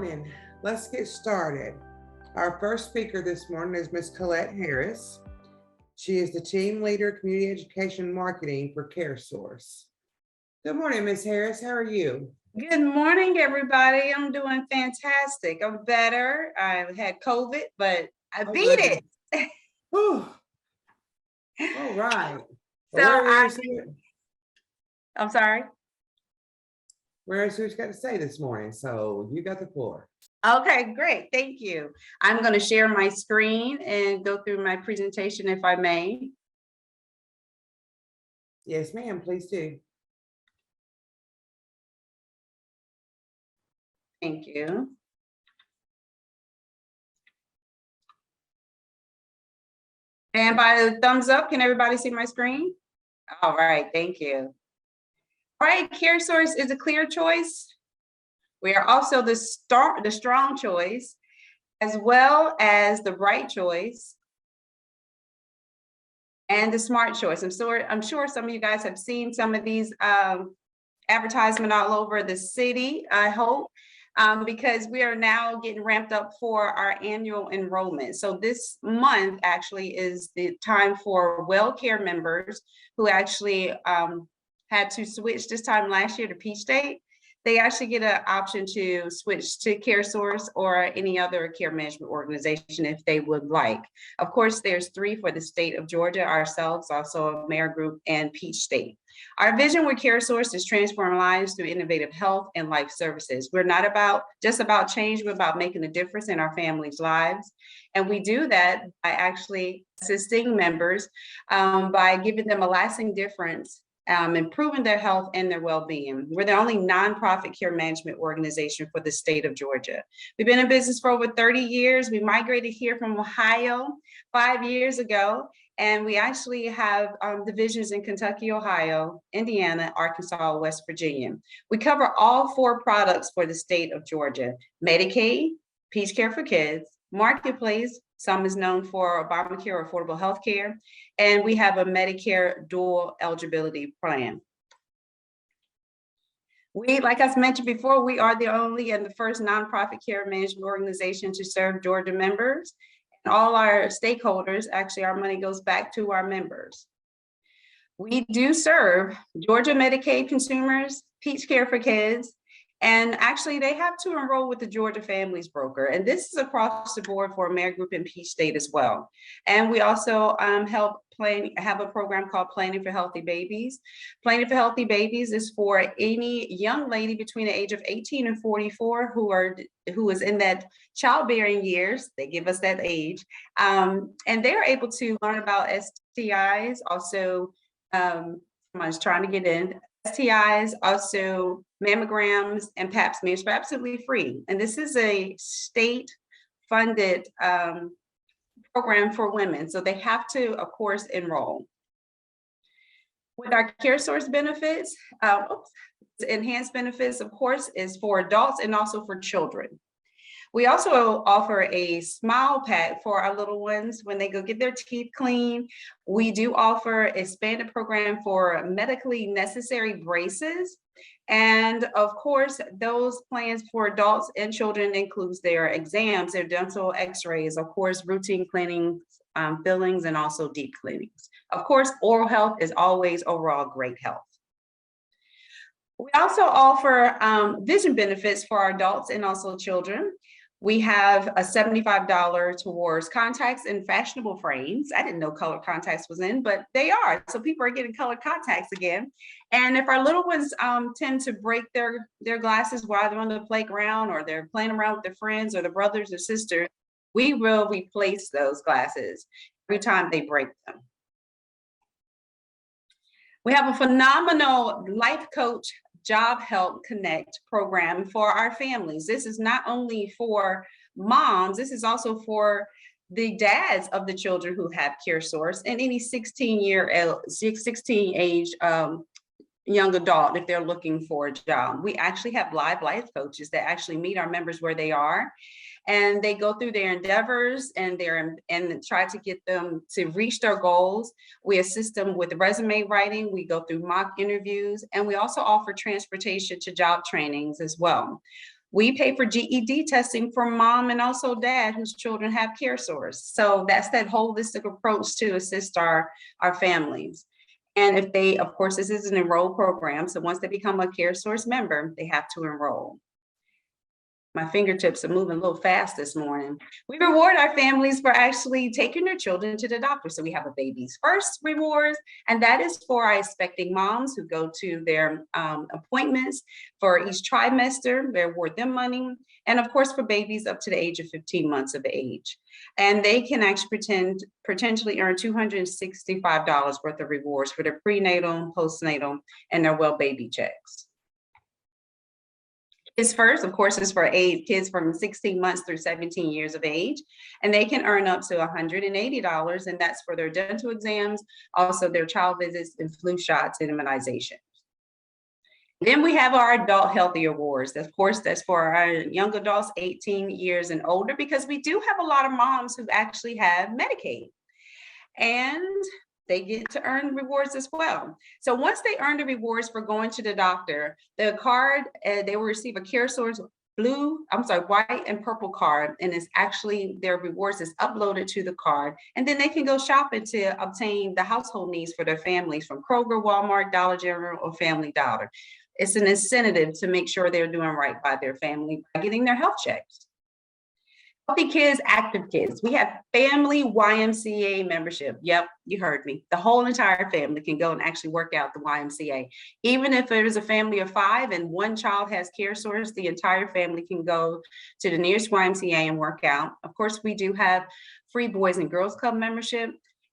morning. Let's get started. Our first speaker this morning is Ms. Colette Harris. She is the team leader, community education marketing for CareSource. Good morning, Ms. Harris. How are you? Good morning, everybody. I'm doing fantastic. I'm better. I had COVID, but I beat it. All right. I'm sorry. Where's who's got to say this morning? So you got the floor. Okay, great. Thank you. I'm going to share my screen and go through my presentation if I may. Yes, ma'am. Please do. Thank you. And by the thumbs up, can everybody see my screen? All right, thank you. All right, CareSource is a clear choice. We are also the strong choice, as well as the right choice and the smart choice. I'm sure some of you guys have seen some of these advertisement all over the city, I hope, because we are now getting ramped up for our annual enrollment. So this month actually is the time for WellCare members who actually had to switch this time last year to Peach State. They actually get an option to switch to CareSource or any other care management organization if they would like. Of course, there's 3 for the state of Georgia, ourselves, also Mayor Group, and Peach State. Our vision with CareSource is transforming lives through innovative health and life services. We're not just about change, we're about making a difference in our families' lives. And we do that by actually assisting members by giving them a lasting difference, improving their health and their well-being. We're the only nonprofit care management organization for the state of Georgia. We've been in business for over 30 years. We migrated here from Ohio 5 years ago, and we actually have divisions in Kentucky, Ohio, Indiana, Arkansas, West Virginia. We cover all 4 products for the state of Georgia: Medicaid, Peach Care for Kids, Marketplace, some is known for Obamacare or affordable health care, and we have a Medicare dual eligibility plan. We, like I mentioned before, we are the only and the first nonprofit care management organization to serve Georgia members. And all our stakeholders, actually our money goes back to our members. We do serve Georgia Medicaid consumers, Peach Care for Kids, and actually they have to enroll with the Georgia Families Broker. And this is across the board for Mayor Group and Peach State as well. And we also have a program called Planning for Healthy Babies. Planning for Healthy Babies is for any young lady between the age of 18 and 44 who is in that childbearing years. They give us that age. And they're able to learn about STIs, also, someone's trying to get in, STIs, also mammograms and pap smears for absolutely free. And this is a state-funded program for women. So they have to, of course, enroll. With our CareSource benefits, enhanced benefits, of course, is for adults and also for children. We also offer a smile pack for our little ones when they go get their teeth clean. We do offer an expanded program for medically necessary braces. And of course, those plans for adults and children includes their exams, their dental x-rays, of course, routine cleaning, fillings, and also deep cleanings. Of course, oral health is always overall great health. We also offer vision benefits for our adults and also children. We have a $75 towards contacts and fashionable frames. I didn't know colored contacts was in, but they are. So people are getting colored contacts again. And if our little ones tend to break their glasses while they're on the playground or they're playing around with their friends or their brothers or sisters, we will replace those glasses every time they break them. We have a phenomenal life coach Job Help Connect program for our families. This is not only for moms, this is also for the dads of the children who have CareSource and any 16 age young adult if they're looking for a job. We actually have live life coaches that actually meet our members where they are, and they go through their endeavors and try to get them to reach their goals. We assist them with resume writing. We go through mock interviews, and we also offer transportation to job trainings as well. We pay for GED testing for mom and also dad whose children have CareSource. So that's that holistic approach to assist our families. And if they, of course, this is an Enroll program. So once they become a CareSource member, they have to enroll. My fingertips are moving a little fast this morning. We reward our families for actually taking their children to the doctor. So we have a baby's first rewards, and that is for our expecting moms who go to their appointments for each trimester. They award them money. And of course, for babies up to the age of 15 months of age. And they can actually potentially earn $265 worth of rewards for their prenatal, postnatal, and their well baby checks. Kids First, of course, is for kids from 16 months through 17 years of age, and they can earn up to $180, and that's for their dental exams, also their child visits and flu shots and immunization. Then we have our Adult Healthy Awards. Of course, that's for our young adults 18 years and older, because we do have a lot of moms who actually have Medicaid. And they get to earn rewards as well. So once they earn the rewards for going to the doctor, the card, they will receive a CareSource white and purple card, and it's actually their rewards is uploaded to the card, and then they can go shopping to obtain the household needs for their families from Kroger, Walmart, Dollar General, or Family Dollar. It's an incentive to make sure they're doing right by their family by getting their health checks. Healthy Kids, Active Kids. We have family YMCA membership. Yep, you heard me. The whole entire family can go and actually work out the YMCA. Even if it is a family of 5 and one child has CareSource, the entire family can go to the nearest YMCA and work out. Of course, we do have free Boys and Girls Club membership,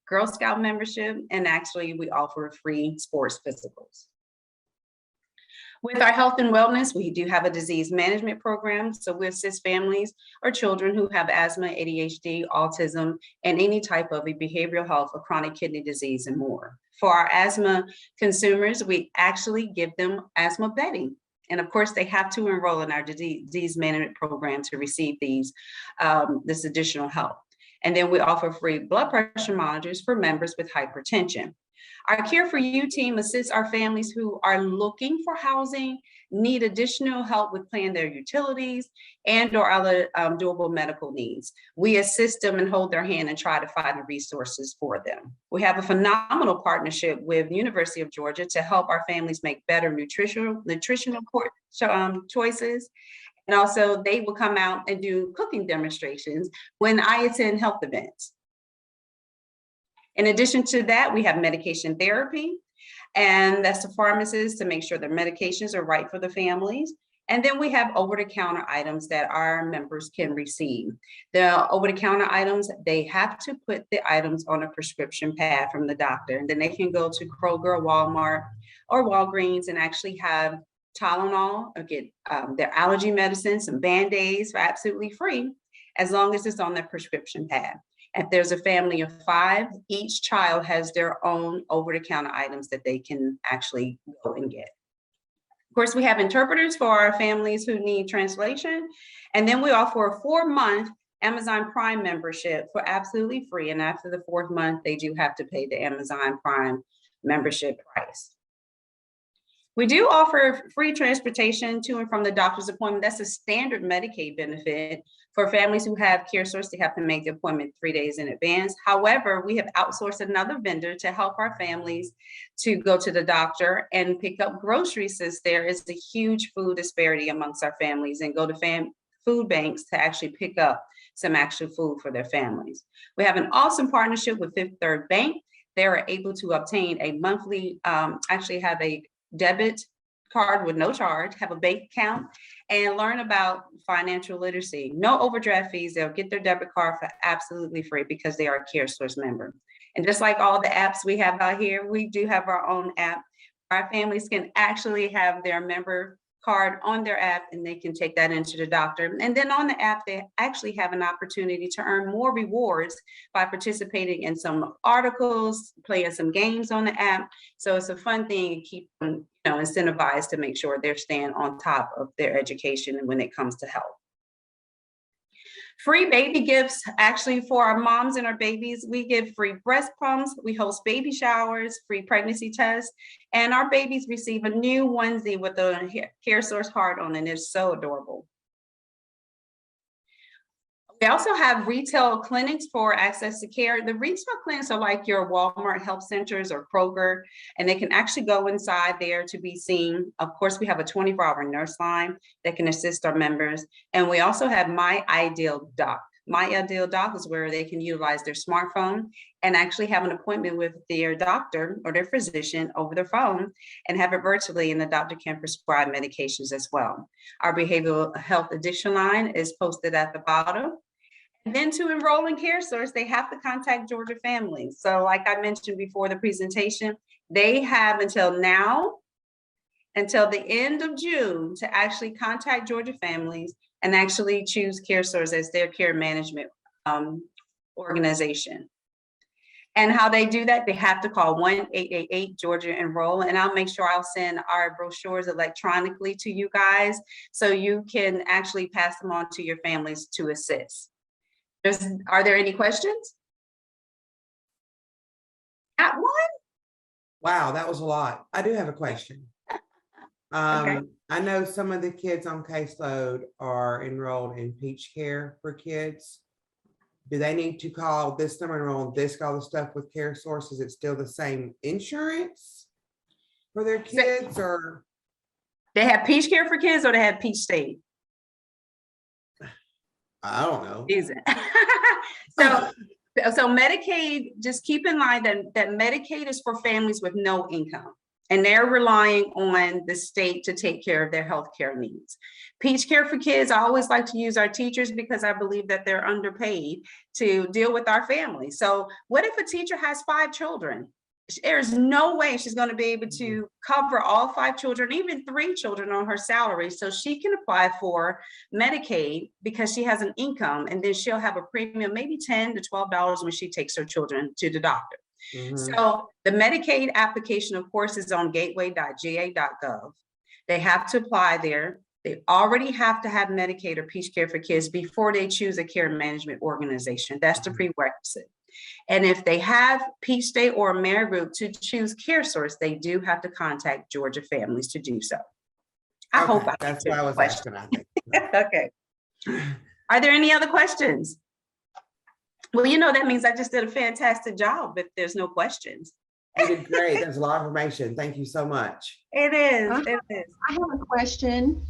Girl Scout membership, and actually we offer free sports physicals. With our health and wellness, we do have a disease management program. So we assist families or children who have asthma, ADHD, autism, and any type of a behavioral health or chronic kidney disease and more. For our asthma consumers, we actually give them asthma bedding. And of course, they have to enroll in our disease management program to receive this additional help. And then we offer free blood pressure monitors for members with hypertension. Our Care for You team assists our families who are looking for housing, need additional help with paying their utilities, and or other doable medical needs. We assist them and hold their hand and try to find the resources for them. We have a phenomenal partnership with University of Georgia to help our families make better nutritional choices. And also they will come out and do cooking demonstrations when I attend health events. In addition to that, we have medication therapy, and that's the pharmacist to make sure their medications are right for the families. And then we have over-the-counter items that our members can receive. The over-the-counter items, they have to put the items on a prescription pad from the doctor, and then they can go to Kroger, Walmart, or Walgreens and actually have Tylenol or get their allergy medicine, some Band-Aids for absolutely free, as long as it's on their prescription pad. If there's a family of 5, each child has their own over-the-counter items that they can actually go and get. Of course, we have interpreters for our families who need translation. And then we offer a 4-month Amazon Prime membership for absolutely free. And after the 4th month, they do have to pay the Amazon Prime membership price. We do offer free transportation to and from the doctor's appointment. That's a standard Medicaid benefit. For families who have CareSource, they have to make the appointment 3 days in advance. However, we have outsourced another vendor to help our families to go to the doctor and pick up groceries, since there is a huge food disparity amongst our families, and go to food banks to actually pick up some actual food for their families. We have an awesome partnership with Fifth Third Bank. They are able to obtain a monthly, actually have a debit card with no charge, have a bank account, and learn about financial literacy. No overdraft fees. They'll get their debit card for absolutely free because they are a CareSource member. And just like all the apps we have out here, we do have our own app. Our families can actually have their member card on their app, and they can take that into the doctor. And then on the app, they actually have an opportunity to earn more rewards by participating in some articles, playing some games on the app. So it's a fun thing to keep them, incentivized to make sure they're staying on top of their education when it comes to health. Free baby gifts, actually, for our moms and our babies. We give free breast pumps, we host baby showers, free pregnancy tests, and our babies receive a new onesie with a CareSource heart on it. It's so adorable. We also have retail clinics for access to care. The retail clinics are like your Walmart health centers or Kroger, and they can actually go inside there to be seen. Of course, we have a 24-hour nurse line that can assist our members. And we also have My Ideal Doc. My Ideal Doc is where they can utilize their smartphone and actually have an appointment with their doctor or their physician over the phone and have it virtually, and the doctor can prescribe medications as well. Our behavioral health addiction line is posted at the bottom. And then to enroll in CareSource, they have to contact Georgia families. So like I mentioned before the presentation, they have until now, until the end of June, to actually contact Georgia families and actually choose CareSource as their care management organization. And how they do that, they have to call 1-888-GEORGIA-ENROLL, and I'll make sure I'll send our brochures electronically to you guys so you can actually pass them on to your families to assist. Are there any questions? At one? Wow, that was a lot. I do have a question. Okay. I know some of the kids on caseload are enrolled in Peach Care for Kids. Do they need to call this number, enroll in this, all the stuff with CareSource? Is it still the same insurance for their kids, or? They have Peach Care for Kids or they have Peach State? I don't know. So Medicaid, just keep in mind that Medicaid is for families with no income, and they're relying on the state to take care of their healthcare needs. Peach Care for Kids, I always like to use our teachers because I believe that they're underpaid to deal with our families. So what if a teacher has 5 children? There's no way she's going to be able to cover all 5 children, even 3 children on her salary. So she can apply for Medicaid because she has an income, and then she'll have a premium, maybe $10 to $12 when she takes her children to the doctor. So the Medicaid application, of course, is on gateway.ga.gov. They have to apply there. They already have to have Medicaid or Peach Care for Kids before they choose a care management organization. That's the prerequisite. And if they have Peach State or Amerigroup to choose CareSource, they do have to contact Georgia families to do so. I hope that's what I was asking. I think. Okay. Are there any other questions? Well, that means I just did a fantastic job if there's no questions. You did great. There's a lot of information. Thank you so much. It is. It is. I have a question.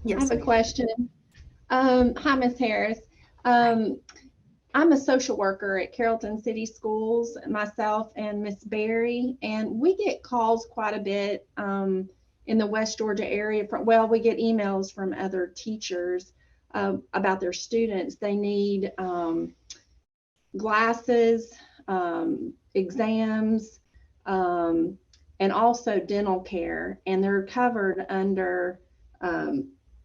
Yes, I have a question. Hi, Ms. Harris. I'm a social worker at Carrollton City Schools, myself and Miss Berry, and we get calls quite a bit in the West Georgia area. We get emails from other teachers about their students. They need glasses, exams, and also dental care, and they're covered under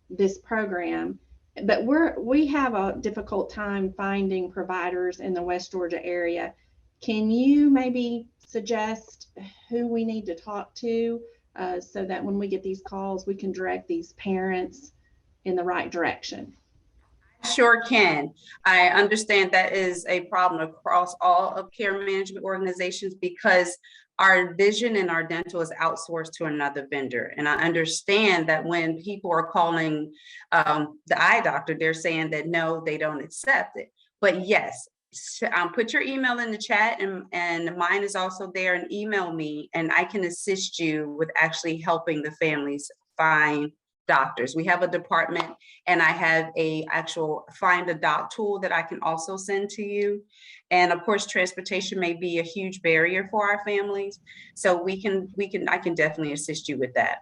this program. But we have a difficult time finding providers in the West Georgia area. Can you maybe suggest who we need to talk to so that when we get these calls, we can direct these parents in the right direction? Sure can. I understand that is a problem across all of care management organizations because our vision and our dental is outsourced to another vendor. And I understand that when people are calling the eye doctor, they're saying that no, they don't accept it. But yes, put your email in the chat, and mine is also there, and email me, and I can assist you with actually helping the families find doctors. We have a department, and I have a actual find a doc tool that I can also send to you. And of course, transportation may be a huge barrier for our families. So I can definitely assist you with that.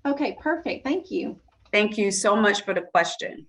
Okay, perfect. Thank you. Thank you so much for the question.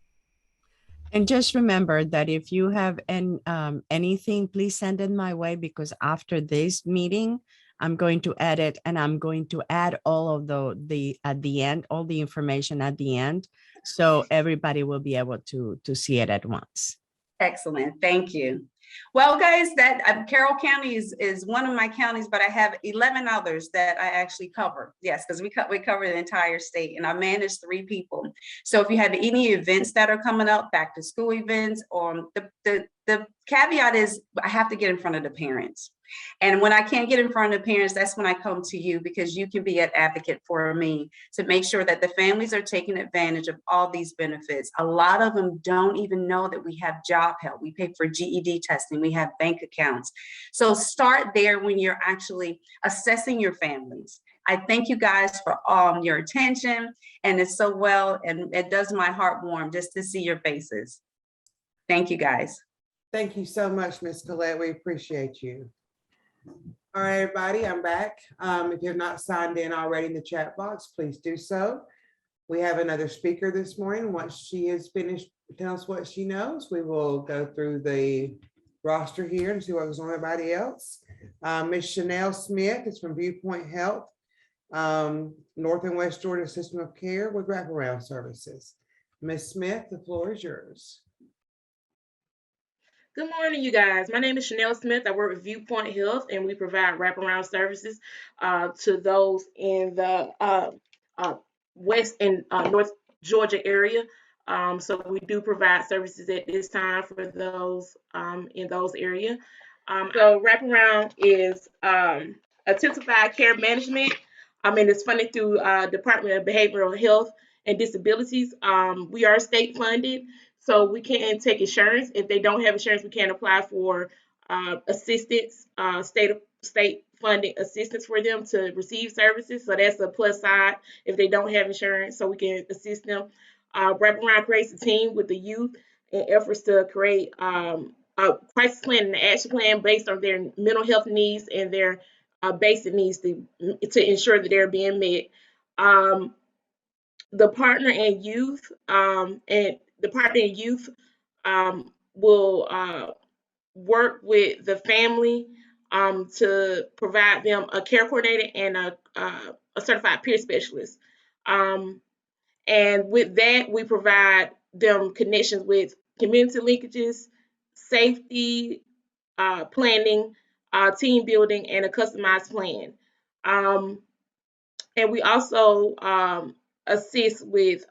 And just remember that if you have anything, please send it my way, because after this meeting, I'm going to edit and I'm going to add all of the at the end, all the information at the end. So everybody will be able to see it at once. Excellent. Thank you. Well, guys, that Carroll County is one of my counties, but I have 11 others that I actually cover. Yes, because we cover the entire state, and I manage 3 people. So if you have any events that are coming up, back to school events, the caveat is I have to get in front of the parents. And when I can't get in front of the parents, that's when I come to you, because you can be an advocate for me to make sure that the families are taking advantage of all these benefits. A lot of them don't even know that we have job help. We pay for GED testing. We have bank accounts. So start there when you're actually assessing your families. I thank you guys for your attention, and it's so well, and it does my heart warm just to see your faces. Thank you, guys. Thank you so much, Ms. Collette. We appreciate you. All right, everybody, I'm back. If you have not signed in already in the chat box, please do so. We have another speaker this morning. Once she is finished telling us what she knows, we will go through the roster here and see what goes on with everybody else. Ms. Chanel Smith is from Viewpoint Health, North and West Georgia System of Care with wraparound services. Ms. Smith, the floor is yours. Good morning, you guys. My name is Chanel Smith. I work with Viewpoint Health, and we provide wraparound services to those in the West and North Georgia area. So we do provide services at this time for those in those areas. So wraparound is intensified care management. It's funded through Department of Behavioral Health and Disabilities. We are state funded. So we can't take insurance. If they don't have insurance, we can't apply for assistance, state funding assistance for them to receive services. So that's a plus side if they don't have insurance, so we can assist them. Wraparound creates a team with the youth in efforts to create a crisis plan and an action plan based on their mental health needs and their basic needs to ensure that they're being met. The partner in youth will work with the family to provide them a care coordinator and a certified peer specialist. And with that, we provide them connections with community linkages, safety, planning, team building, and a customized plan. And we also assist with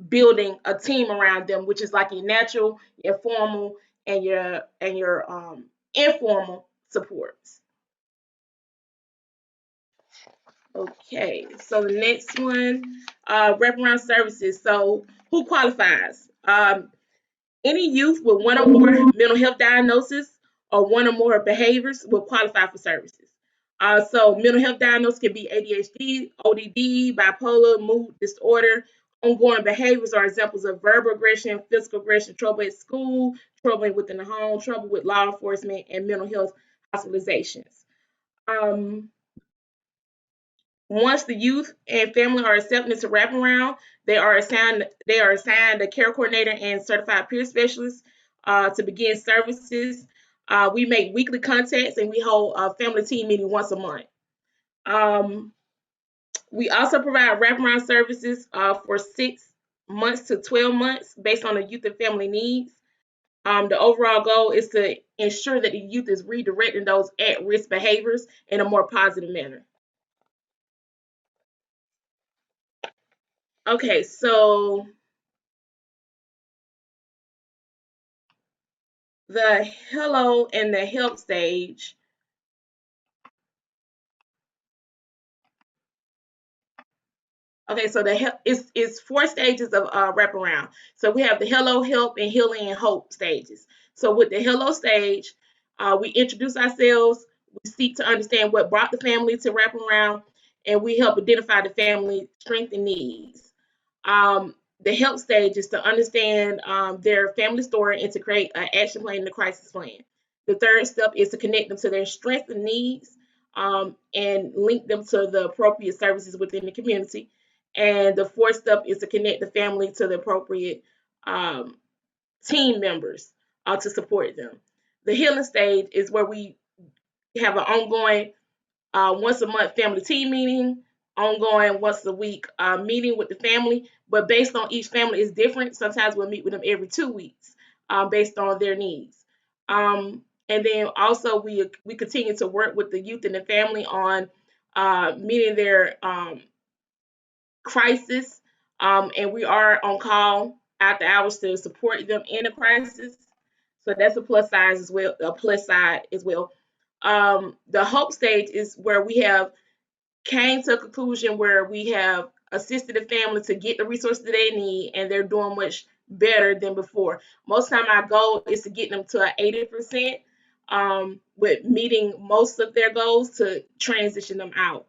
building a team around them, which is like your natural, your formal, and your informal supports. Okay, so the next one, wraparound services. So who qualifies? Any youth with one or more mental health diagnoses or one or more behaviors will qualify for services. So mental health diagnosis can be ADHD, ODD, bipolar, mood disorder. Ongoing behaviors are examples of verbal aggression, physical aggression, trouble at school, trouble within the home, trouble with law enforcement, and mental health hospitalizations. Once the youth and family are accepted into wraparound, they are assigned a care coordinator and certified peer specialist to begin services. We make weekly contacts and we hold a family team meeting once a month. We also provide wraparound services for 6 months to 12 months based on the youth and family needs. The overall goal is to ensure that the youth is redirecting those at-risk behaviors in a more positive manner. Okay, so the hello and the help stage. Okay, so the help is 4 stages of wraparound. So we have the hello, help, and healing and hope stages. So with the hello stage, we introduce ourselves, we seek to understand what brought the family to wraparound, and we help identify the family strengths and needs. The help stage is to understand their family story and to create an action plan and a crisis plan. The third step is to connect them to their strengths and needs and link them to the appropriate services within the community. And the fourth step is to connect the family to the appropriate team members to support them. The healing stage is where we have an ongoing once a month family team meeting, ongoing once a week meeting with the family, but based on each family is different. Sometimes we'll meet with them every 2 weeks based on their needs. And then also we continue to work with the youth and the family on meeting their crisis And we are on call after hours to support them in a crisis. So that's a plus side as well. The hope stage is where we have came to a conclusion where we have assisted the family to get the resources that they need, and they're doing much better than before. Most time our goal is to get them to an 80%, with meeting most of their goals to transition them out.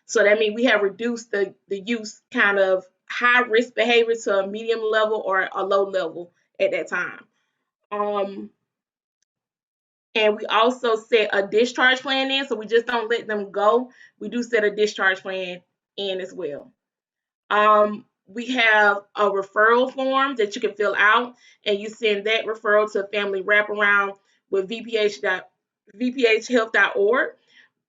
So that means we have reduced the use kind of high risk behavior to a medium level or a low level at that time. And we also set a discharge plan in, so we just don't let them go. We do set a discharge plan in as well. We have a referral form that you can fill out, and you send that referral to family wraparound with vphhealth.org.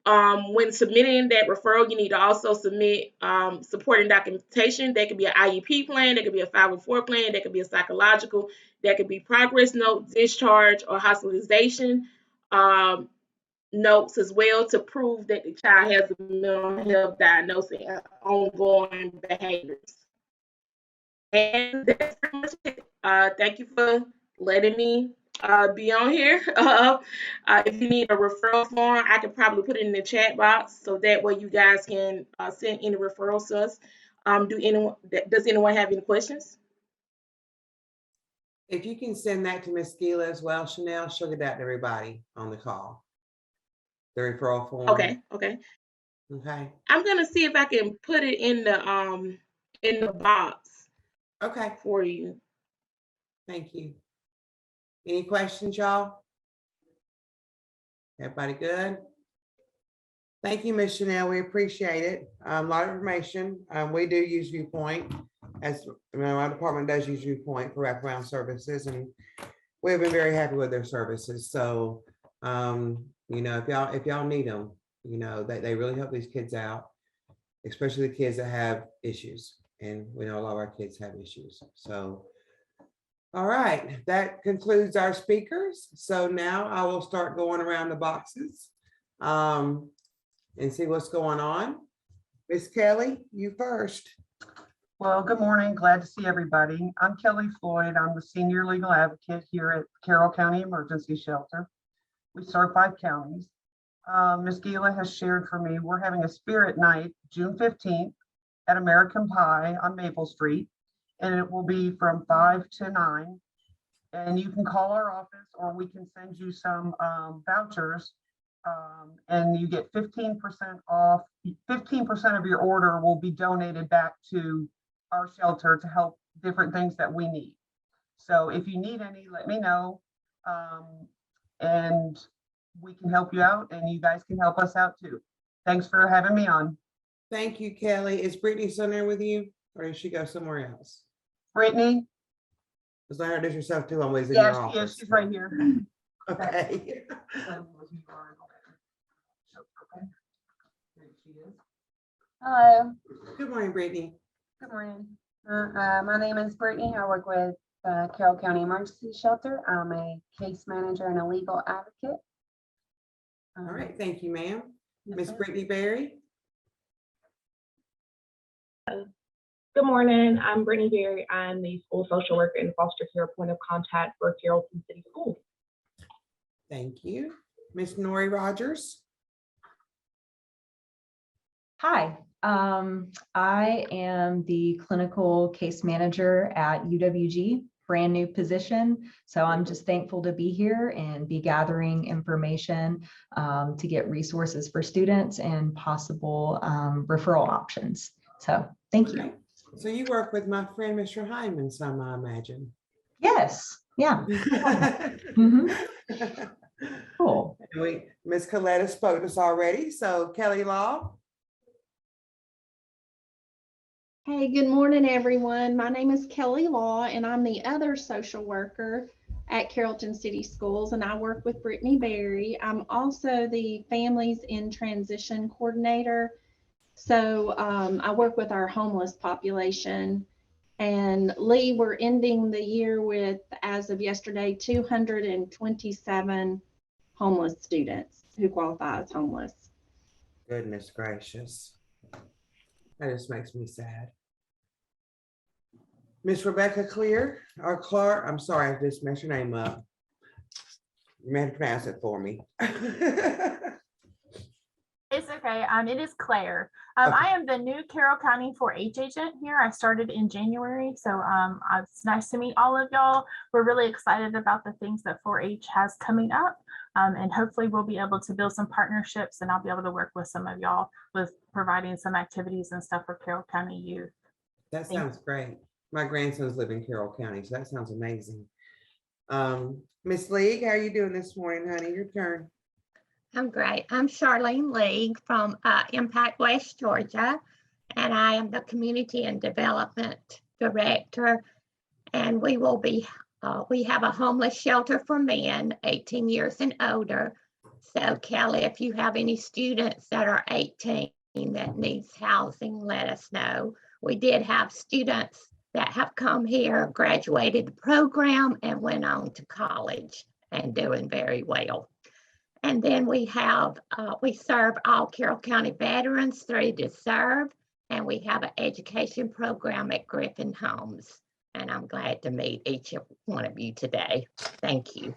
When submitting that referral, you need to also submit supporting documentation. That could be an IEP plan, that could be a 504 plan, that could be a psychological, that could be progress note, discharge, or hospitalization notes as well to prove that the child has a mental health diagnosis and ongoing behaviors. And that's pretty much it. Thank you for letting me be on here. If you need a referral form, I can probably put it in the chat box so that way you guys can send any referrals to us. Does anyone have any questions? If you can send that to Miss Gila as well, Chanel, she'll get that to everybody on the call. The referral form. Okay. Okay. I'm gonna see if I can put it in the box. Okay. For you. Thank you. Any questions, y'all? Everybody good? Thank you, Ms. Chanel. We appreciate it. A lot of information. We do use Viewpoint, as our department does use Viewpoint for wraparound services, and we've been very happy with their services. So, if y'all need them, they really help these kids out, especially the kids that have issues. And we know a lot of our kids have issues. So, all right, that concludes our speakers. So now I will start going around the boxes and see what's going on. Miss Kelly, you first. Well, good morning. Glad to see everybody. I'm Kelly Floyd. I'm the senior legal advocate here at Carroll County Emergency Shelter. We serve 5 counties. Ms. Gila has shared for me, we're having a spirit night, June 15th at American Pie on Maple Street, and it will be from 5 to 9. And you can call our office or we can send you some vouchers, and you get 15% off. 15% of your order will be donated back to our shelter to help different things that we need. So if you need any, let me know, and we can help you out, and you guys can help us out too. Thanks for having me on. Thank you, Kelly. Is Brittany still there with you, or did she go somewhere else? Brittany? Because I heard this yourself too. I'm always in Yeah, your office. she's right here. Okay. Hello. Good morning, Brittany. Good morning. My name is Brittany. I work with Carroll County Emergency Shelter. I'm a case manager and a legal advocate. All right, thank you, ma'am. Yes, Miss sir. Brittany Berry. Good morning. I'm Brittany Berry. I'm the school social worker and foster care point of contact for Carrollton City Schools. Thank you. Miss Nori Rogers. Hi, I am the clinical case manager at UWG, brand new position. So I'm just thankful to be here and be gathering information to get resources for students and possible referral options. So thank you. Okay. So you work with my friend, Mr. Hyman, some I imagine. Yes, yeah. Cool. Miss Coletta spoke to us already. So Kelly Law. Hey, good morning, everyone. My name is Kelly Law, and I'm the other social worker at Carrollton City Schools, and I work with Brittany Berry. I'm also the Families in Transition Coordinator. So I work with our homeless population. And Lee, we're ending the year with, as of yesterday, 227 homeless students who qualify as homeless. Goodness gracious. That just makes me sad. Miss Rebecca Clear, or Clark, I'm sorry, I just messed your name up. You may have to pronounce it for me. It's okay. It is Claire. Okay. I am the new Carroll County 4-H agent here. I started in January, so it's nice to meet all of y'all. We're really excited about the things that 4-H has coming up, and hopefully we'll be able to build some partnerships, and I'll be able to work with some of y'all with providing some activities and stuff for Carroll County youth. That Thank sounds great. My grandsons live in Carroll County, so that sounds amazing. Miss League, how are you doing this morning, honey? Your turn. I'm great. I'm Charlene League from Impact West, Georgia, and I am the Community and Development Director. And we will be, we have a homeless shelter for men 18 years and older. So Kelly, if you have any students that are 18 that needs housing, let us know. We did have students that have come here, graduated the program and went on to college and doing very well. And then we have, we serve all Carroll County veterans through Deserve, and we have an education program at Griffin Homes. And I'm glad to meet each one of you today. Thank you.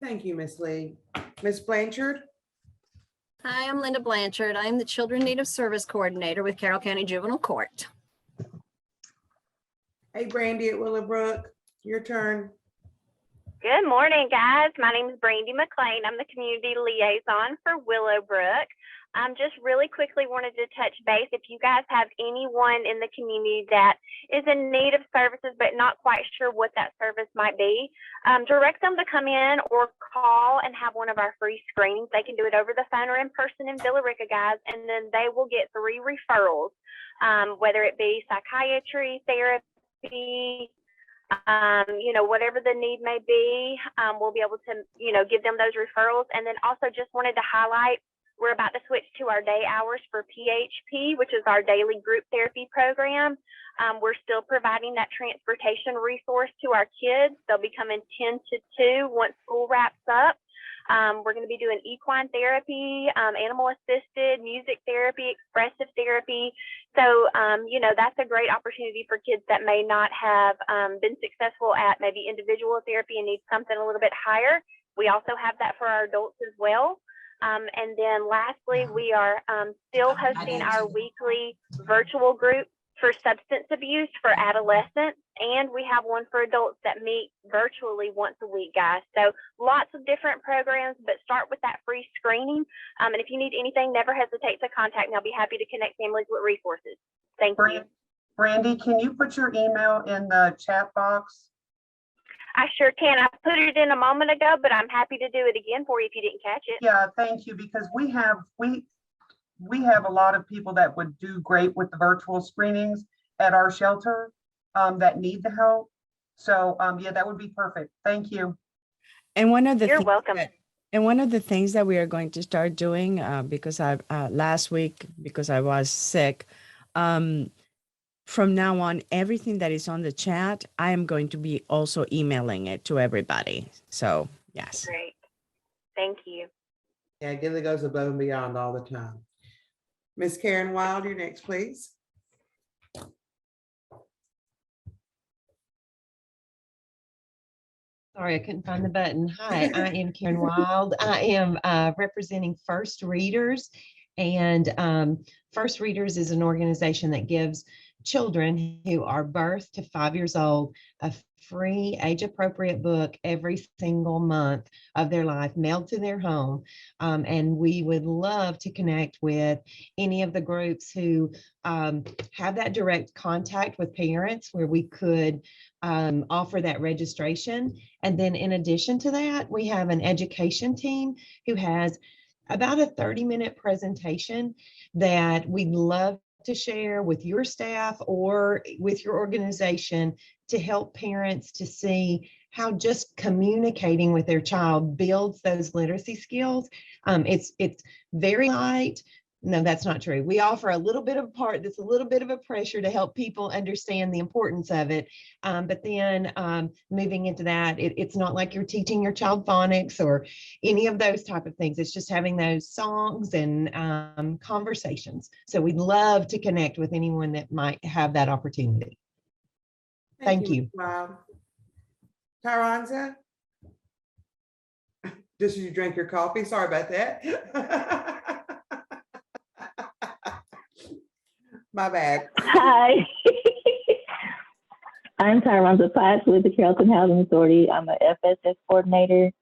Thank you, Miss Lee. Miss Blanchard? Hi, I'm Linda Blanchard. I'm the Children Native Service Coordinator with Carroll County Juvenile Court. Hey, Brandy at Willowbrook, your turn. Good morning, guys. My name is Brandy McLean. I'm the community liaison for Willowbrook. Just really quickly wanted to touch base. If you guys have anyone in the community that is in need of services but not quite sure what that service might be, direct them to come in or call and have one of our free screenings. They can do it over the phone or in person in Villa Rica, guys, and then they will get 3 referrals, whether it be psychiatry, therapy, whatever the need may be, we'll be able to, give them those referrals. And then also just wanted to highlight, we're about to switch to our day hours for PHP, which is our daily group therapy program. We're still providing that transportation resource to our kids. They'll be coming 10 to 2 once school wraps up. We're going to be doing equine therapy, animal assisted, music therapy, expressive therapy. So, that's a great opportunity for kids that may not have been successful at maybe individual therapy and need something a little bit higher. We also have that for our adults as well. And then lastly, we are still hosting our weekly virtual group for substance abuse for adolescents, and we have one for adults that meet virtually once a week, guys. So lots of different programs, but start with that free screening. And if you need anything, never hesitate to contact me. I'll be happy to connect families with resources. Thank you. Brandy, can you put your email in the chat box? I sure can. I put it in a moment ago, but I'm happy to do it again for you if you didn't catch it. Yeah, thank you, because we have a lot of people that would do great with the virtual screenings at our shelter that need the help. So yeah, that would be perfect. Thank you. And one of the You're welcome. And one of the things that we are going to start doing, because last week, because I was sick, from now on, everything that is on the chat, I am going to be also emailing it to everybody. So yes. Great. Thank you. Yeah, Gilly goes above and beyond all the time. Miss Karen Wild, you're next, please. Sorry, I couldn't find the button. Hi, I am Karen Wild. I am representing First Readers, and First Readers is an organization that gives children who are birth to 5 years old a free age-appropriate book every single month of their life mailed to their home. And we would love to connect with any of the groups who have that direct contact with parents where we could offer that registration. And then in addition to that, we have an education team who has about a 30-minute presentation that we'd love to share with your staff or with your organization to help parents to see how just communicating with their child builds those literacy skills. It's very light. No, that's not true. We offer a little bit of a part that's a little bit of a pressure to help people understand the importance of it. But then moving into that, it's not like you're teaching your child phonics or any of those type of things. It's just having those songs and conversations. So we'd love to connect with anyone that might have that opportunity. Thank you. Ms. Wild. Tyronza? Just as you drank your coffee, sorry about that. My bad. Hi. I'm Tyronza Potts with the Carrollton Housing Authority. I'm a FSS coordinator.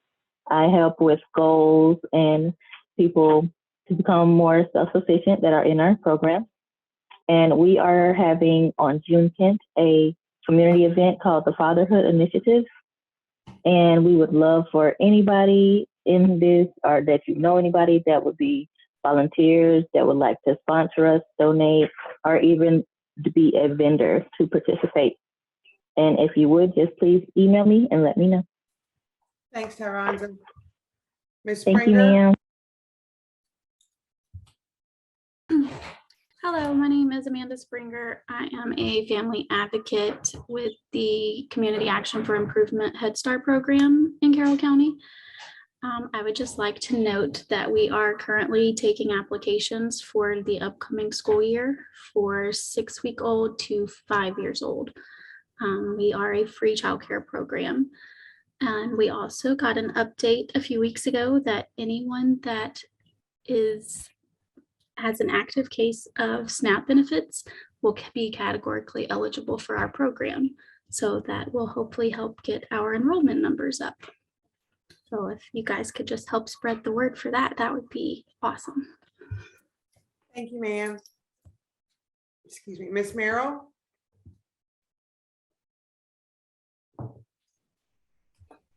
I help with goals and people to become more self-sufficient that are in our program. And we are having on June 10th a community event called the Fatherhood Initiative. And we would love for anybody in this or that you know anybody that would be volunteers that would like to sponsor us, donate, or even to be a vendor to participate. And if you would, just please email me and let me know. Thanks, Tyronza. Ms. Thank you, Springer? ma'am. Hello, my name is Amanda Springer. I am a family advocate with the Community Action for Improvement Head Start program in Carroll County. I would just like to note that we are currently taking applications for the upcoming school year for 6-week-old to 5 years old. We are a free childcare program. And we also got an update a few weeks ago that anyone that has an active case of SNAP benefits will be categorically eligible for our program. So that will hopefully help get our enrollment numbers up. So if you guys could just help spread the word for that, that would be awesome. Thank you, ma'am. Excuse me, Ms. Merrill?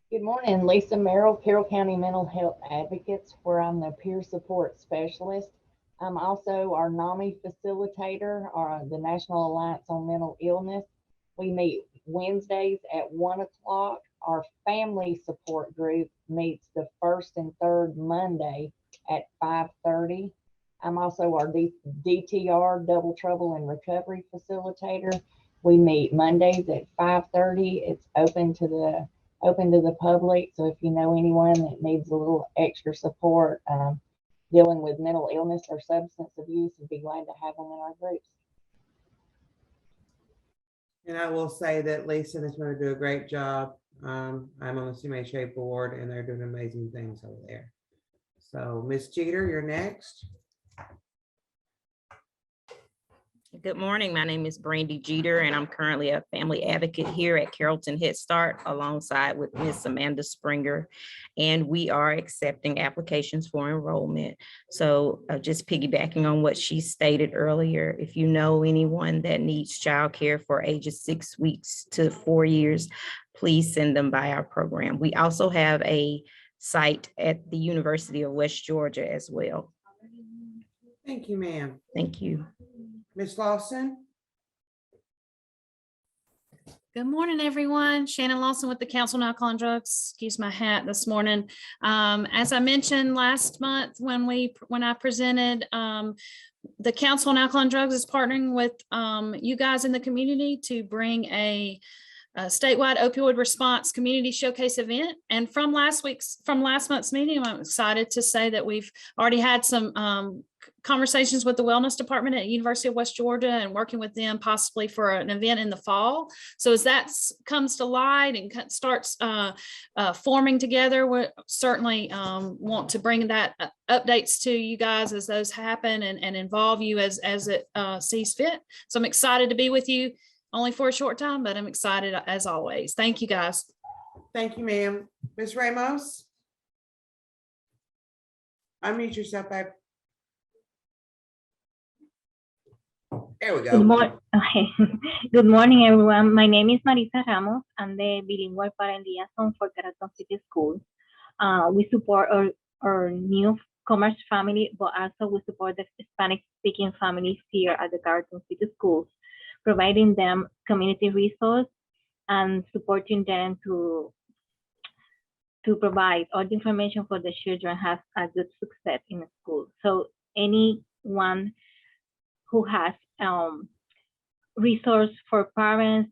Good morning, Lisa Merrill, Carroll County Mental Health Advocates, where I'm the peer support specialist. I'm also our NAMI facilitator, or the National Alliance on Mental Illness. We meet Wednesdays at 1 o'clock. Our family support group meets the first and third Monday at 5:30. I'm also our DTR, Double Trouble and Recovery facilitator. We meet Mondays at 5:30. It's open to the public. So if you know anyone that needs a little extra support dealing with mental illness or substance abuse, we'd be glad to have them in our groups. And I will say that Lisa is going to do a great job. I'm on the CMHA board and they're doing amazing things over there. So Ms. Jeter, you're next. Good morning. My name is Brandy Jeter, and I'm currently a family advocate here at Carrollton Head Start alongside with Miss Amanda Springer, and we are accepting applications for enrollment. So just piggybacking on what she stated earlier, if you know anyone that needs childcare for ages 6 weeks to 4 years, please send them by our program. We also have a site at the University of West Georgia as well. Thank you, ma'am. Thank you. Ms. Lawson? Good morning, everyone. Shannon Lawson with the Council on Alcohol and Drugs. Excuse my hat this morning. As I mentioned last month when I presented, the Council on Alcohol and Drugs is partnering with you guys in the community to bring a statewide opioid response community showcase event. And from last month's meeting, I'm excited to say that we've already had some conversations with the wellness department at University of West Georgia and working with them possibly for an event in the fall. So as that comes to light and starts forming together, we certainly want to bring that updates to you guys as those happen and involve you as it sees fit. So I'm excited to be with you only for a short time, but I'm excited as always. Thank you, guys. Thank you, ma'am. Ms. Ramos? Unmute yourself, babe. There we go. Good morning, everyone. My name is Marisa Ramos. I'm the bilingual parent liaison for Carrollton City Schools. We support our new commerce family, but also we support the Spanish-speaking families here at the Carrollton City Schools, providing them community resource and supporting them to provide all the information for the children have a good success in school. So anyone who has resource for parents,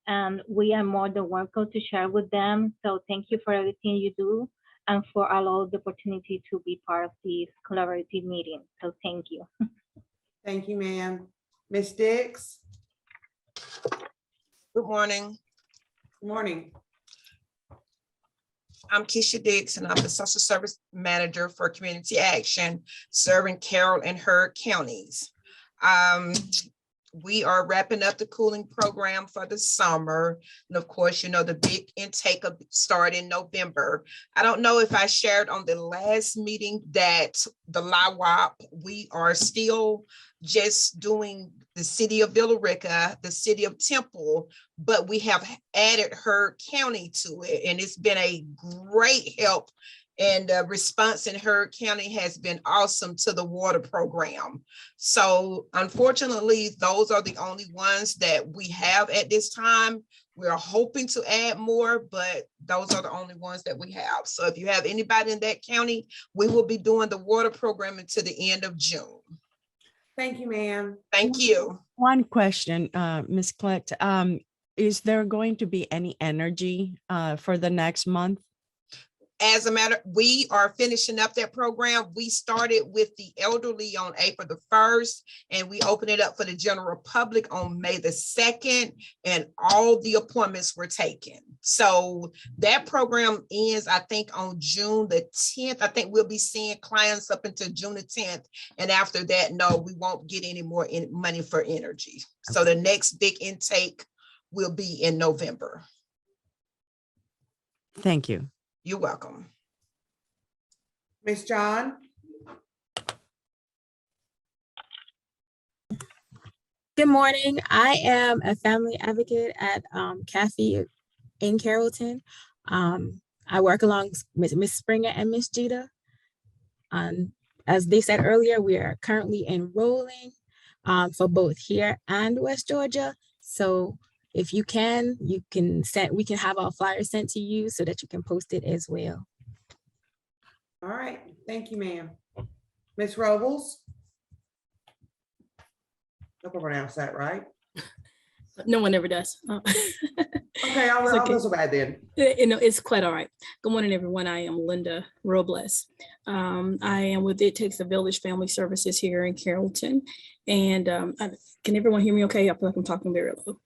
and we are more than welcome to share with them. So thank you for everything you do and for allowing the opportunity to be part of this collaborative meeting. So thank you. Thank you, ma'am. Ms. Dix? Good morning. Good morning. I'm Keisha Dix, and I'm the Social Service Manager for Community Action, serving Carroll and Heard counties. We are wrapping up the cooling program for the summer. And of course, you know, the big intake of start in November. I don't know if I shared on the last meeting that the LIWAP, we are still just doing the city of Villa Rica, the city of Temple, but we have added Heard County to it. And it's been a great help. And the response in Heard County has been awesome to the water program. So unfortunately, those are the only ones that we have at this time. We're hoping to add more, but those are the only ones that we have. So if you have anybody in that county, we will be doing the water program until the end of June. Thank you, ma'am. Thank you. One question, Ms. Klett, is there going to be any energy for the next month? As a matter, we are finishing up that program. We started with the elderly on April the 1st, and we opened it up for the general public on May the 2nd, and all the appointments were taken. So that program ends, I think, on June the 10th. I think we'll be seeing clients up until June the 10th. And after that, no, we won't get any more money for energy. So the next big intake will be in November. Thank you. You're welcome. Ms. John? Good morning. I am a family advocate at Kathy in Carrollton. I work along with Ms. Springer and Ms. Jeter. As they said earlier, we are currently enrolling for both here and West Georgia. So if you can send, we can have our flyer sent to you so that you can post it as well. All right, thank you, ma'am. Ms. Robles? Hope I pronounced that right. No one ever does. Okay, I'll go so bad then. It's quite all right. Good morning, everyone. I am Linda Robles. I am with It Takes a Village Family Services here in Carrollton. And can everyone hear me okay? I feel like I'm talking very low.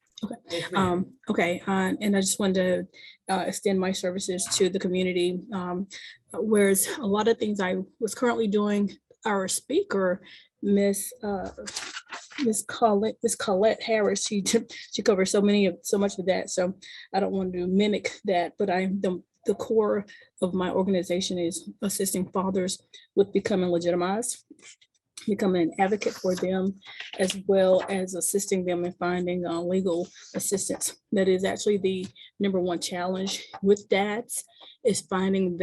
Okay. And I just wanted to extend my services to the community. Whereas a lot of things I was currently doing, our speaker, Miss Colette Harris, she covers so much of that. So I don't want to mimic that, but the core of my organization is assisting fathers with becoming legitimized, becoming an advocate for them, as well as assisting them in finding legal assistance. That is actually the #1 challenge with dads, is finding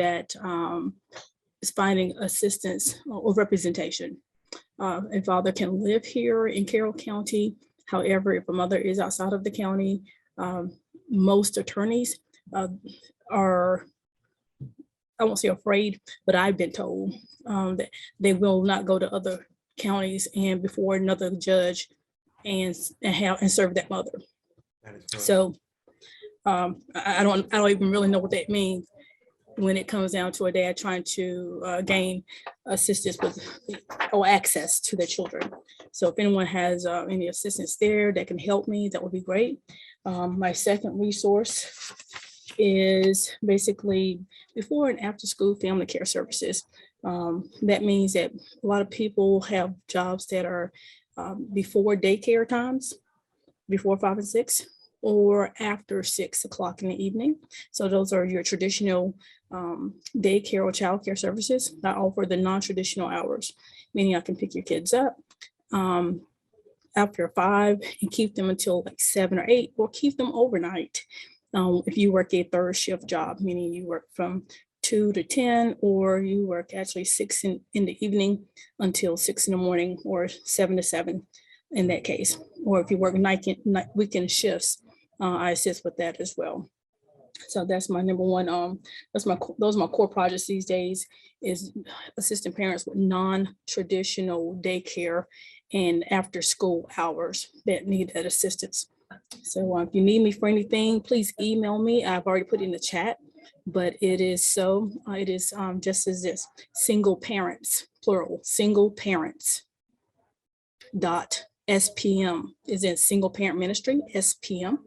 assistance or representation. A father can live here in Carroll County. However, if a mother is outside of the county, most attorneys are, I won't say afraid, but I've been told that they will not go to other counties and before another judge and serve that mother. So I don't even really know what that means when it comes down to a dad trying to gain assistance with or access to their children. So if anyone has any assistance there that can help me, that would be great. My second resource is basically before and after school family care services. That means that a lot of people have jobs that are before daycare times, before 5 and 6, or after 6 o'clock in the evening. So those are your traditional daycare or childcare services. I offer the non-traditional hours, meaning I can pick your kids up after 5 and keep them until like 7 or 8, or keep them overnight. If you work a third shift job, meaning you work from 2 to 10, or you work actually 6 in the evening until 6 in the morning, or 7 to 7 in that case. Or if you work weekend shifts, I assist with that as well. So that's my #1. Those are my core projects these days, is assisting parents with non-traditional daycare and after school hours that need that assistance. So if you need me for anything, please email me. I've already put it in the chat, but it is just as this: single parents, plural, single parents .spm is in single parent ministry, SPM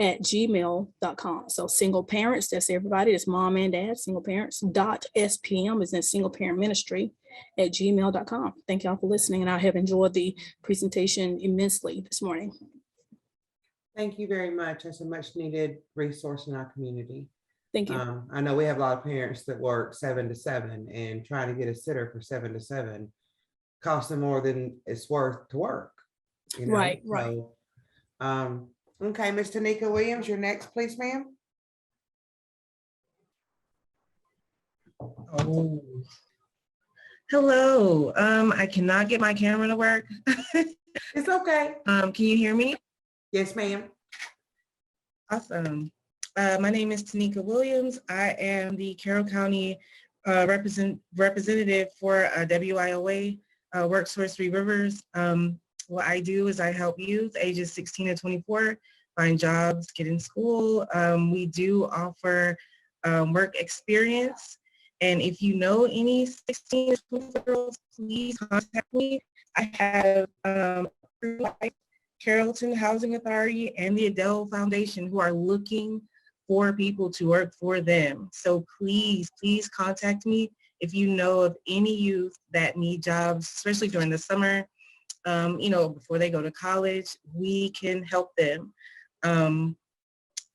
gmail.com. So single parents, that's everybody, that's mom and dad, single parents, .spm is in single parent ministry at gmail.com. Thank y'all for listening, and I have enjoyed the presentation immensely this morning. Thank you very much. That's a much needed resource in our community. Thank you. I know we have a lot of parents that work 7 to 7, and trying to get a sitter for 7 to 7 costs them more than it's worth to work. You know? Right. So, okay, Ms. Tanika Williams, you're next, please, ma'am. Oh, hello. I cannot get my camera to work. It's okay. Can you hear me? Yes, ma'am. Awesome. My name is Tanika Williams. I am the Carroll County representative for WIOA, WorkSource 3 Rivers. What I do is I help youth ages 16 to 24 find jobs, get in school. We do offer work experience. And if you know any 16 to 24-year-olds, please contact me. I have Carrollton Housing Authority and the Adele Foundation who are looking for people to work for them. So please, please contact me if you know of any youth that need jobs, especially during the summer, before they go to college. We can help them.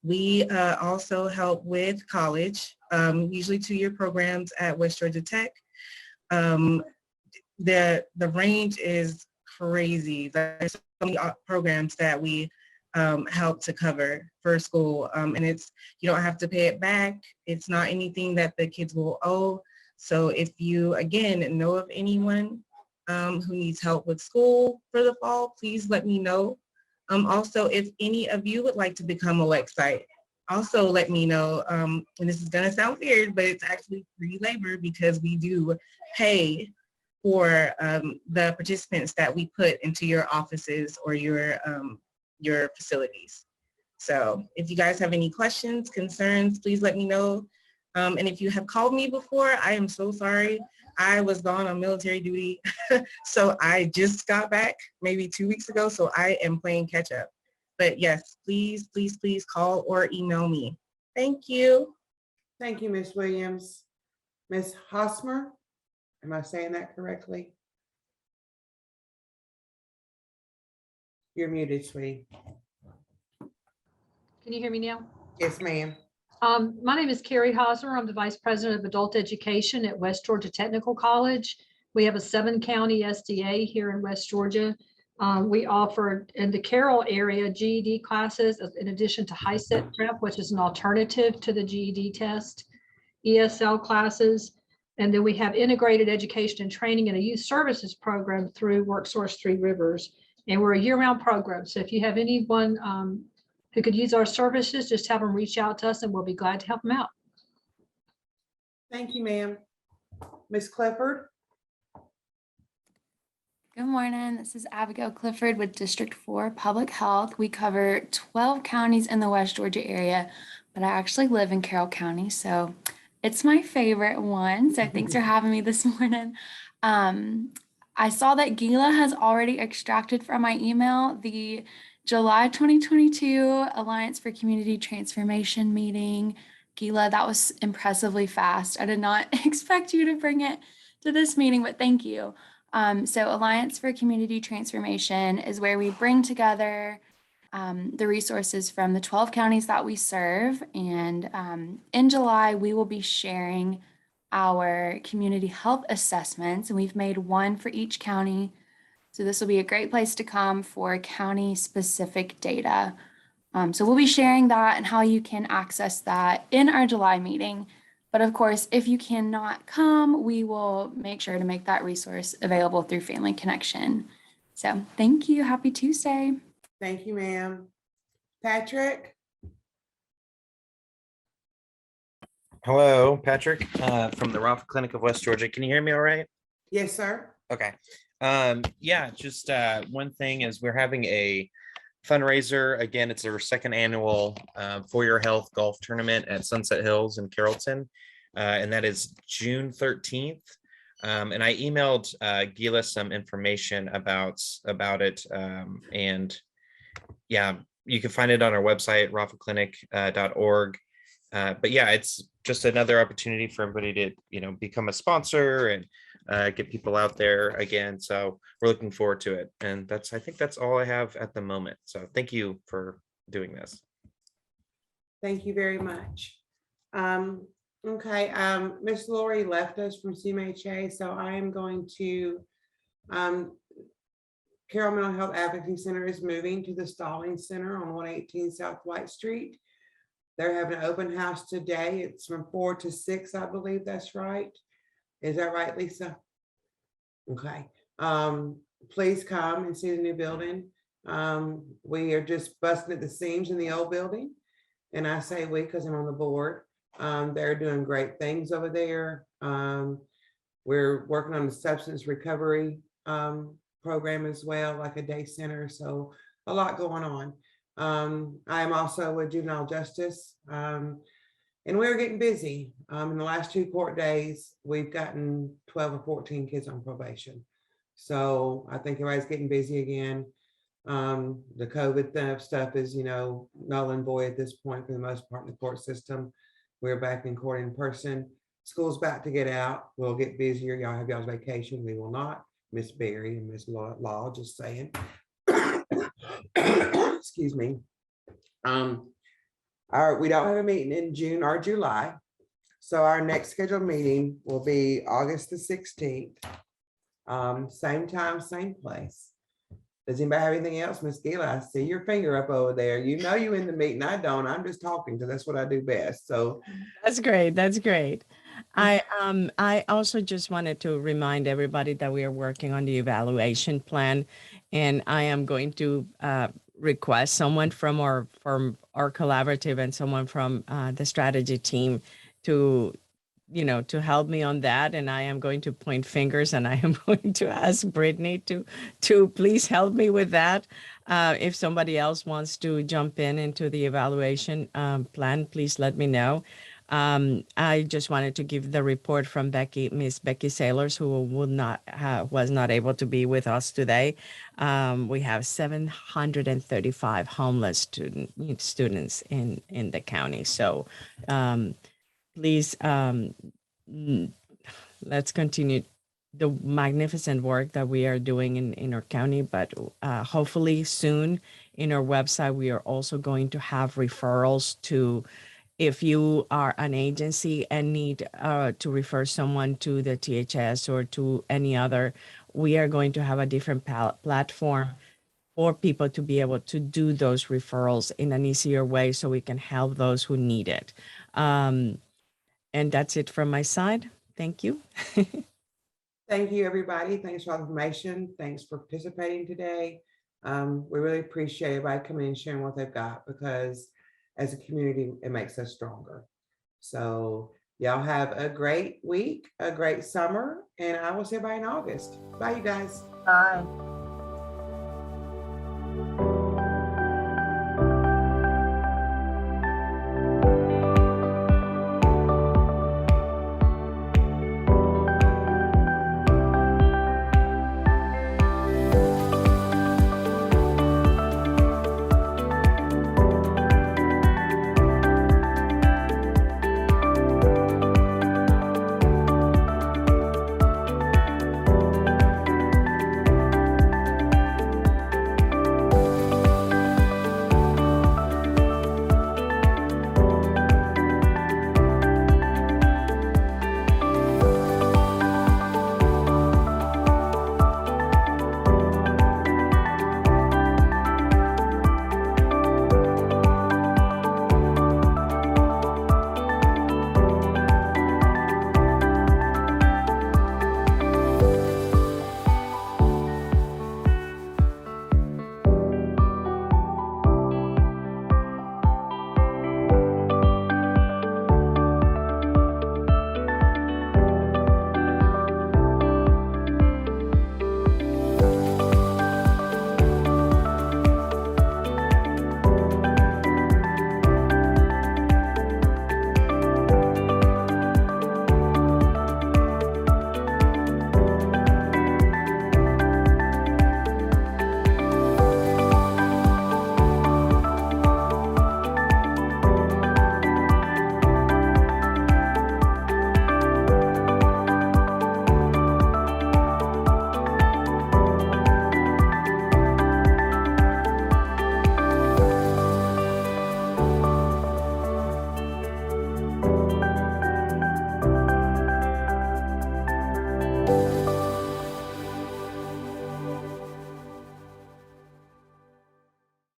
We also help with college, usually 2-year programs at West Georgia Tech. The range is crazy. There's so many programs that we help to cover for school, and you don't have to pay it back. It's not anything that the kids will owe. So if you, again, know of anyone who needs help with school for the fall, please let me know. Also, if any of you would like to become a Lexite, also let me know. And this is gonna sound weird, but it's actually free labor because we do pay for the participants that we put into your offices or your facilities. So if you guys have any questions, concerns, please let me know. And if you have called me before, I am so sorry. I was gone on military duty. So I just got back maybe 2 weeks ago. So I am playing catch up. But yes, please, please, please call or email me. Thank you. Thank you, Ms. Williams. Ms. Hosmer, am I saying that correctly? You're muted, sweetie. Can you hear me now? Yes, ma'am. My name is Carrie Hosmer. I'm the Vice President of Adult Education at West Georgia Technical College. We have a 7-county SDA here in West Georgia. We offer in the Carroll area GED classes in addition to HiSET prep, which is an alternative to the GED test, ESL classes, and then we have integrated education and training and a youth services program through WorkSource 3 Rivers. And we're a year-round program. So if you have anyone who could use our services, just have them reach out to us and we'll be glad to help them out. Thank you, ma'am. Ms. Clifford. Good morning. This is Abigail Clifford with District 4 Public Health. We cover 12 counties in the West Georgia area, but I actually live in Carroll County, so it's my favorite one. So thanks for having me this morning. I saw that Gila has already extracted from my email the July 2022 Alliance for Community Transformation meeting. Gila, that was impressively fast. I did not expect you to bring it to this meeting, but thank you. So Alliance for Community Transformation is where we bring together the resources from the 12 counties that we serve. And in July, we will be sharing our community health assessments, and we've made one for each county. So this will be a great place to come for county-specific data. So we'll be sharing that and how you can access that in our July meeting. But of course, if you cannot come, we will make sure to make that resource available through Family Connection. So thank you. Happy Tuesday. Thank you, ma'am. Patrick. Hello, Patrick, from the Robb Clinic of West Georgia. Can you hear me all right? Yes, sir. Okay. Yeah, just one thing is we're having a fundraiser. Again, it's our second annual For Your Health golf tournament at Sunset Hills in Carrollton. And that is June 13th. And I emailed Gila some information about it. And yeah, you can find it on our website, rafaclinic.org. But yeah, it's just another opportunity for everybody to, become a sponsor and get people out there again. So we're looking forward to it. And I think that's all I have at the moment. So thank you for doing this. Thank you very much. Okay, Miss Lori left us from CMHA, so I am going to, Carroll Mental Health Advocacy Center is moving to the Stallings Center on 118 South White Street. They're having an open house today. It's from 4 to 6, I believe that's right. Is that right, Lisa? Okay. Please come and see the new building. We are just busting at the seams in the old building. And I say we because I'm on the board. They're doing great things over there. We're working on the substance recovery program as well, like a day center. So a lot going on. I am also with juvenile justice, and we're getting busy. In the last 2 court days, we've gotten 12 or 14 kids on probation. So I think everybody's getting busy again. The COVID stuff is, null and void at this point for the most part in the court system. We're back in court in person. School's about to get out. We'll get busier. Y'all have y'all's vacation. We will not. Miss Berry and Miss Law, just saying. Excuse me. We don't have a meeting in June or July. So our next scheduled meeting will be August the 16th. Same time, same place. Does anybody have anything else? Miss Gila, I see your finger up over there. You in the meeting. I don't. I'm just talking because that's what I do best. So That's great. That's great. I also just wanted to remind everybody that we are working on the evaluation plan, and I am going to request someone from our collaborative and someone from the strategy team to help me on that. And I am going to point fingers, and I am going to ask Brittany to please help me with that. If somebody else wants to jump into the evaluation plan, please let me know. I just wanted to give the report from Miss Becky Sailors, who was not able to be with us today. We have 735 homeless students in the county. So please, let's continue the magnificent work that we are doing in our county, but hopefully soon in our website, we are also going to have referrals to, if you are an agency and need to refer someone to the THS or to any other, we are going to have a different platform for people to be able to do those referrals in an easier way so we can help those who need it. And that's it from my side. Thank you. thank you, everybody. Thanks for all the information. Thanks for participating today. We really appreciate everybody coming in and sharing what they've got, because as a community, it makes us stronger. So y'all have a great week, a great summer, and I will see everybody in August. Bye, you guys. Bye.